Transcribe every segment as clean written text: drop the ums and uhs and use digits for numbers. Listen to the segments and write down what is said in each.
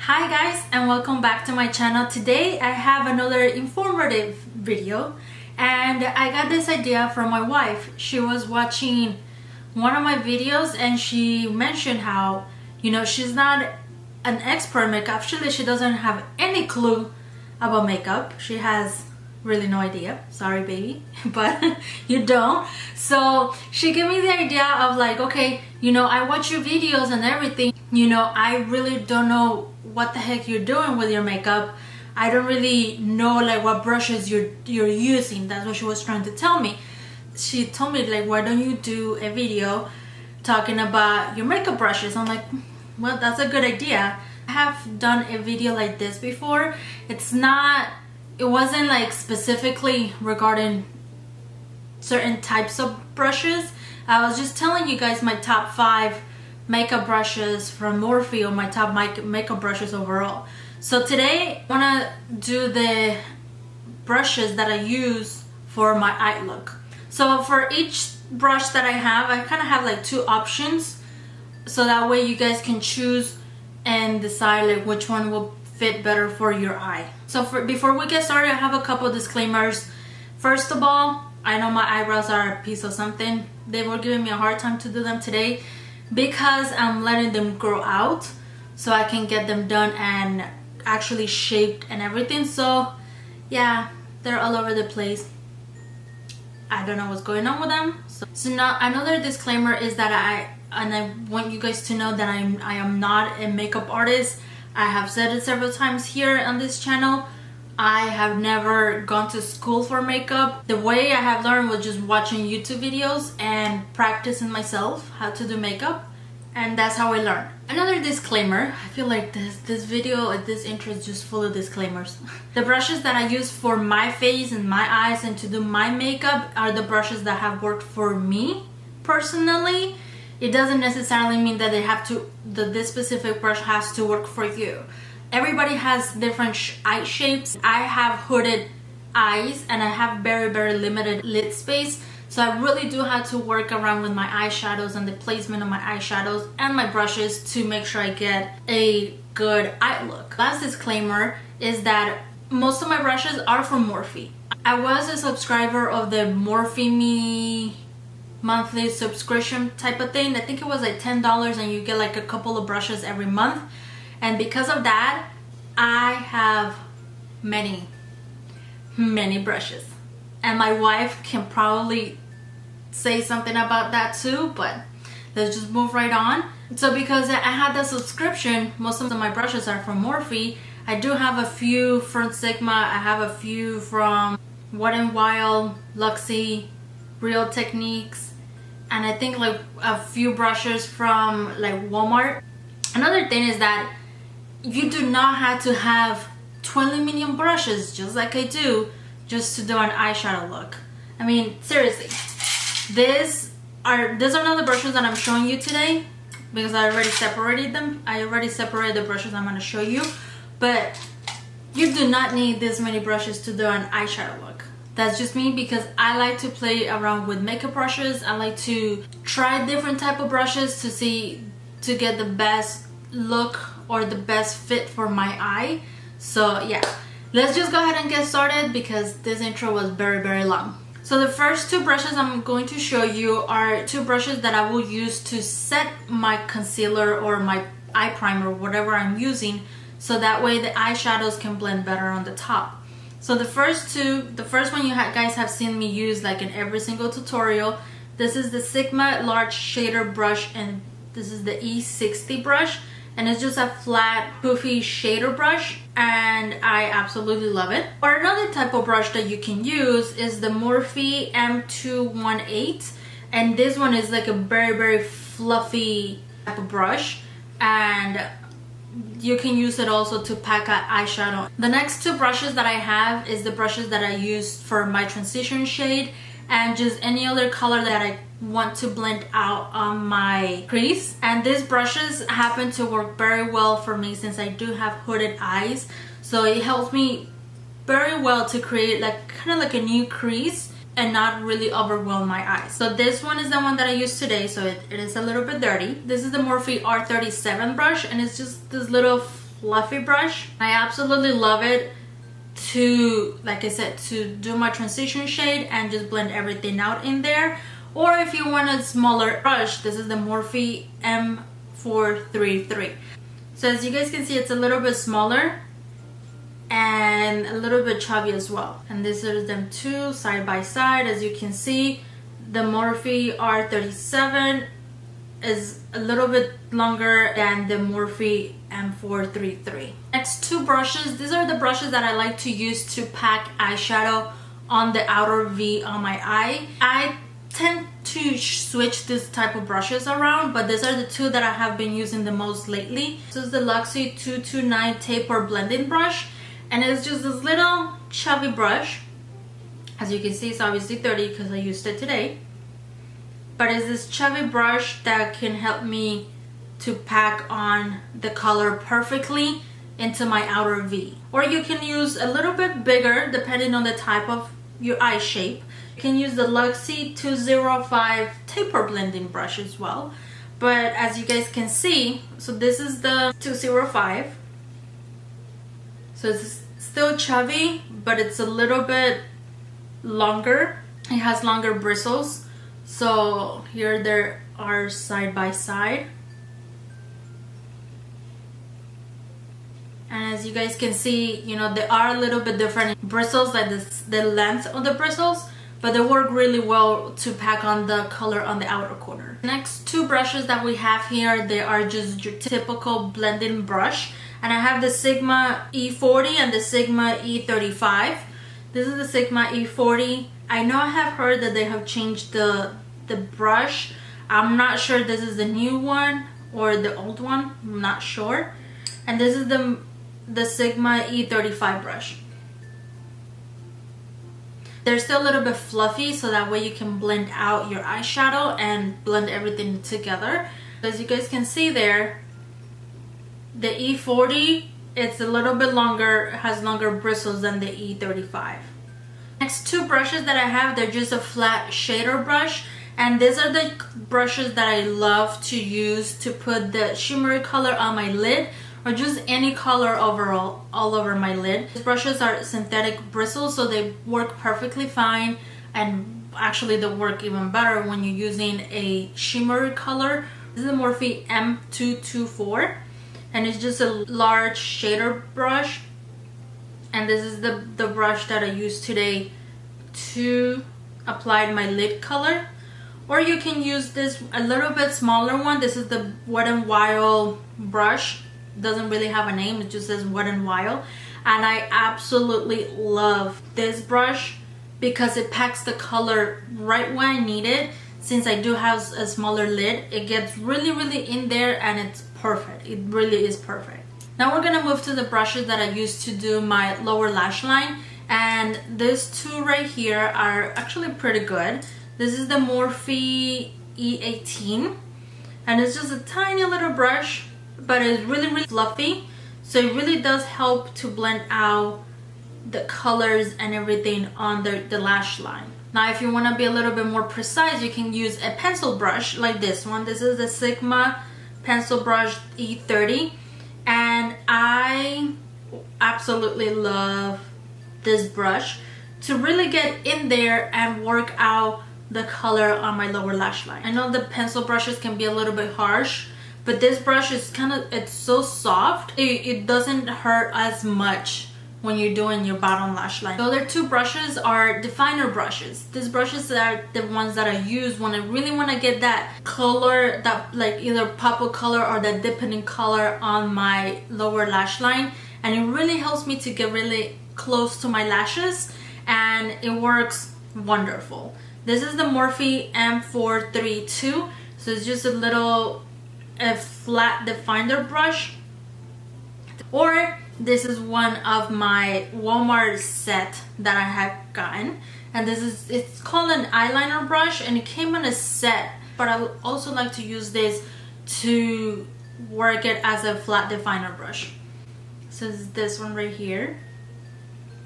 Hi guys, and welcome back to my channel. Today I have another informative video, and I got this idea from my wife. She was watching one of my videos and she mentioned how, she's not an expert in makeup. Actually, she doesn't have any clue about makeup. She has really no idea. Sorry baby, but you don't. So she gave me the idea of like, okay, I watch your videos and everything. I really don't know what the heck you're doing with your makeup. I don't really know like what brushes you're using. That's what she was trying to tell me. She told me like, why don't you do a video talking about your makeup brushes? I'm like, well, that's a good idea. I have done a video like this before. It wasn't like specifically regarding certain types of brushes. I was just telling you guys my top 5 makeup brushes from Morphe, or my top makeup brushes overall. So today I want to do the brushes that I use for my eye look. So for each brush that I kind of have like 2 options, so that way you guys can choose and decide like which one will fit better for your eye. So before we get started, I have a couple disclaimers. First of all, I know my eyebrows are a piece of something. They were giving me a hard time to do them today because I'm letting them grow out so I can get them done and actually shaped and everything. So yeah, they're all over the place. I don't know what's going on with them. So now another disclaimer is that I want you guys to know that I am not a makeup artist. I have said it several times here on this channel. I have never gone to school for makeup. The way I have learned was just watching YouTube videos and practicing myself how to do makeup, and that's how I learned. Another disclaimer, I feel like this video, this intro is just full of disclaimers. The brushes that I use for my face and my eyes and to do my makeup are the brushes that have worked for me personally. It doesn't necessarily mean that this specific brush has to work for you. Everybody has different eye shapes. I have hooded eyes and I have very, very limited lid space. So I really do have to work around with my eyeshadows and the placement of my eyeshadows and my brushes to make sure I get a good eye look. Last disclaimer is that most of my brushes are from Morphe. I was a subscriber of the Morphe Me monthly subscription type of thing. I think it was like $10 and you get like a couple of brushes every month. And because of that, I have many brushes. And my wife can probably say something about that too, but let's just move right on. So because I had the subscription, most of my brushes are from Morphe. I do have a few from Sigma. I have a few from Wet n Wild, Luxie, Real Techniques, and I think like a few brushes from like Walmart. Another thing is that you do not have to have 20 million brushes just like I do just to do an eyeshadow look. I mean, seriously, these are not the brushes that I'm showing you today because I already separated them. I already separated the brushes I'm going to show you, but you do not need this many brushes to do an eyeshadow look. That's just me because I like to play around with makeup brushes. I like to try different type of brushes to get the best look or the best fit for my eye. So yeah, let's just go ahead and get started because this intro was very, very long. So the first 2 brushes I'm going to show you are 2 brushes that I will use to set my concealer or my eye primer, whatever I'm using, so that way the eyeshadows can blend better on the top. So the first one you guys have seen me use like in every single tutorial. This is the Sigma large shader brush and this is the E60 brush, and it's just a flat poofy shader brush and I absolutely love it. Or another type of brush that you can use is the Morphe M218, and this one is like a very, very fluffy type of brush, and you can use it also to pack an eyeshadow. The next 2 brushes that I have is the brushes that I use for my transition shade and just any other color that I want to blend out on my crease. And these brushes happen to work very well for me since I do have hooded eyes, so it helps me very well to create like kind of like a new crease and not really overwhelm my eyes. So this one is the one that I use today, so it is a little bit dirty. This is the Morphe R37 brush, and it's just this little fluffy brush. I absolutely love it to, like I said, to do my transition shade and just blend everything out in there. Or if you want a smaller brush, this is the Morphe M433. So as you guys can see, it's a little bit smaller and a little bit chubby as well. And these are them two side by side. As you can see, the Morphe R37 is a little bit longer than the Morphe M433. Next, two brushes. These are the brushes that I like to use to pack eyeshadow on the outer V on my eye. I tend to switch this type of brushes around, but these are the two that I have been using the most lately. This is the Luxie 229 taper blending brush, and it's just this little chubby brush. As you can see, it's obviously 30 because I used it today, but it's this chubby brush that can help me to pack on the color perfectly into my outer V. Or you can use a little bit bigger depending on the type of your eye shape. You can use the Luxie 205 taper blending brush as well. But as you guys can see, so this is the 205. So it's still chubby, but it's a little bit longer. It has longer bristles. So here there are side by side. And as you guys can see, you know, they are a little bit different bristles, like the length of the bristles, but they work really well to pack on the color on the outer corner. Next two brushes that we have here, they are just your typical blending brush. And I have the Sigma E40 and the Sigma E35. This is the Sigma E40. I know I have heard that they have changed the brush. I'm not sure this is the new one or the old one. I'm not sure. And this is the Sigma E35 brush. They're still a little bit fluffy, so that way you can blend out your eyeshadow and blend everything together. As you guys can see there, the E40, it's a little bit longer, has longer bristles than the E35. Next two brushes that I have, they're just a flat shader brush. And these are the brushes that I love to use to put the shimmery color on my lid, or just any color overall all over my lid. These brushes are synthetic bristles, so they work perfectly fine, and actually they work even better when you're using a shimmery color. This is the Morphe M224, and it's just a large shader brush. And this is the brush that I used today to apply my lid color. Or you can use this a little bit smaller one. This is the Wet n Wild brush. Doesn't really have a name, it just says Wet n Wild. And I absolutely love this brush because it packs the color right where I need it. Since I do have a smaller lid, it gets really in there, and it's perfect. It really is perfect. Now we're gonna move to the brushes that I use to do my lower lash line, and these two right here are actually pretty good. This is the Morphe E18, and it's just a tiny little brush, but it's really fluffy, so it really does help to blend out the colors and everything on the lash line. Now if you want to be a little bit more precise, you can use a pencil brush like this one. This is the Sigma pencil brush E30, and I absolutely love this brush to really get in there and work out the color on my lower lash line. I know the pencil brushes can be a little bit harsh, but this brush is it's so soft, it doesn't hurt as much when you're doing your bottom lash line. The other two brushes are definer brushes. These brushes are the ones that I use when I really want to get that color, that like either purple color or that deepening color on my lower lash line, and it really helps me to get really close to my lashes, and it works wonderful. This is the Morphe M432, so it's just a flat definer brush. Or this is one of my Walmart set that I have gotten, and it's called an eyeliner brush, and it came in a set, but I would also like to use this to work it as a flat definer brush. So it's this one right here,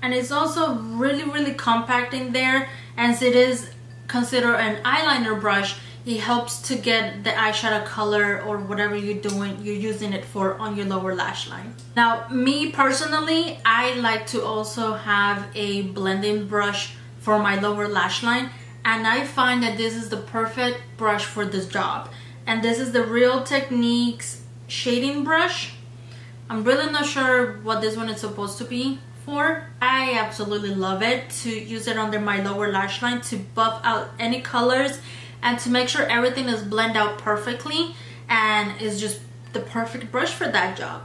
and it's also really compact in there, and it is considered an eyeliner brush. It helps to get the eyeshadow color or whatever you're using it for on your lower lash line. Now, me personally, I like to also have a blending brush for my lower lash line, and I find that this is the perfect brush for this job. And this is the Real Techniques shading brush. I'm really not sure what this one is supposed to be for. I absolutely love it to use it under my lower lash line to buff out any colors and to make sure everything is blended out perfectly, and is just the perfect brush for that job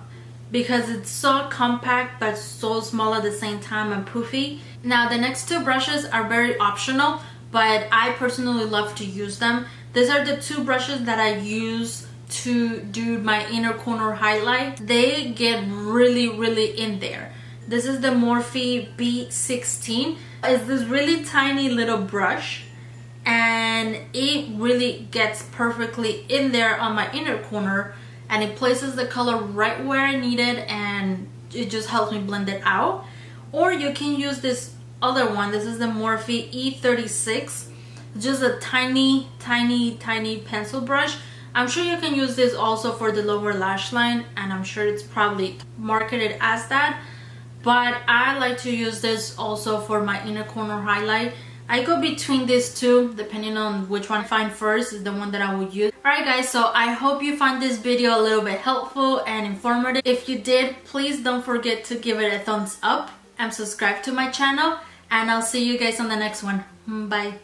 because it's so compact but so small at the same time and poofy. Now the next two brushes are very optional, but I personally love to use them. These are the two brushes that I use to do my inner corner highlight. They get really in there. This is the Morphe B16. It's this really tiny little brush, and it really gets perfectly in there on my inner corner, and it places the color right where I need it, and it just helps me blend it out. Or you can use this other one. This is the Morphe E36. Just a tiny pencil brush. I'm sure you can use this also for the lower lash line, and I'm sure it's probably marketed as that, but I like to use this also for my inner corner highlight. I go between these two depending on which one I find first is the one that I will use. Alright guys, so I hope you found this video a little bit helpful and informative. If you did, please don't forget to give it a thumbs up and subscribe to my channel, and I'll see you guys on the next one. Bye.